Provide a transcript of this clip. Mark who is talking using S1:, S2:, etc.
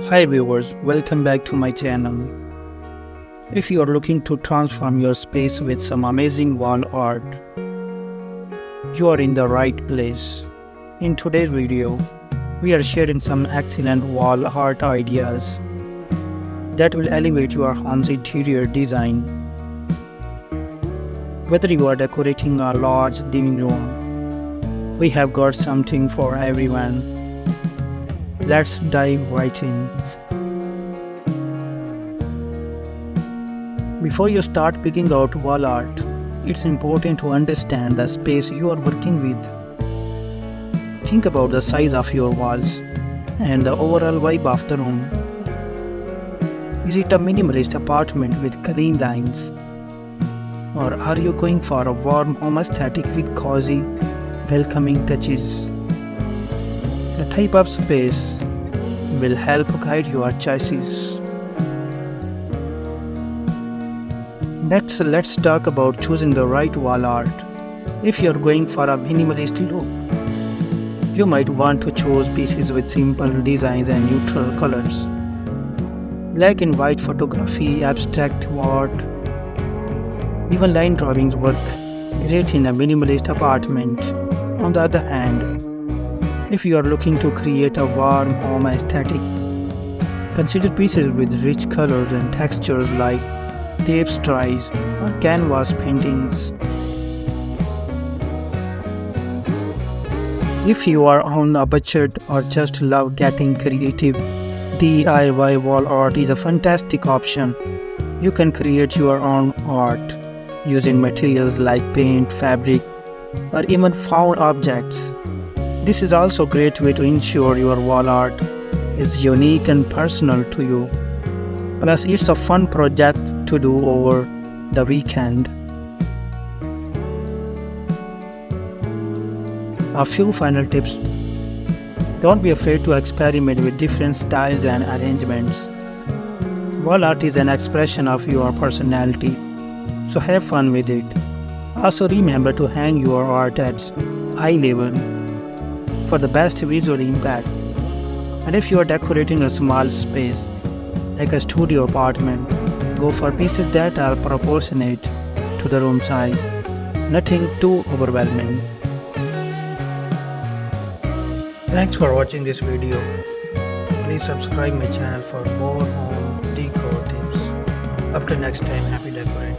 S1: Hi viewers, welcome back to my channel. If you are looking to transform your space with some amazing wall art, you are in the right place. In today's video, we are sharing some excellent wall art ideas that will elevate your home's interior design. Whether you are decorating a large living room, we have got something for everyone. Let's dive right in. Before you start picking out wall art, it's important to understand the space you are working with. Think about the size of your walls and the overall vibe of the room. Is it a minimalist apartment with clean lines? Or are you going for a warm home aesthetic with cozy, welcoming touches? The type of space will help guide your choices. Next, let's talk about choosing the right wall art. If you're going for a minimalist look, you might want to choose pieces with simple designs and neutral colors. Black and white photography, abstract art, even line drawings work great in a minimalist apartment. On the other hand, if you are looking to create a warm home aesthetic, consider pieces with rich colors and textures like tapestries or canvas paintings. If you are on a budget or just love getting creative, DIY wall art is a fantastic option. You can create your own art using materials like paint, fabric, or even found objects. This is also a great way to ensure your wall art is unique and personal to you. Plus, it's a fun project to do over the weekend. A few final tips. Don't be afraid to experiment with different styles and arrangements. Wall art is an expression of your personality, so have fun with it. Also remember to hang your art at eye level for the best visual impact. And if you are decorating a small space, like a studio apartment, go for pieces that are proportionate to the room size, nothing too overwhelming. Thanks for watching this video. Please subscribe my channel for more home decor tips. Up to next time, happy decorating.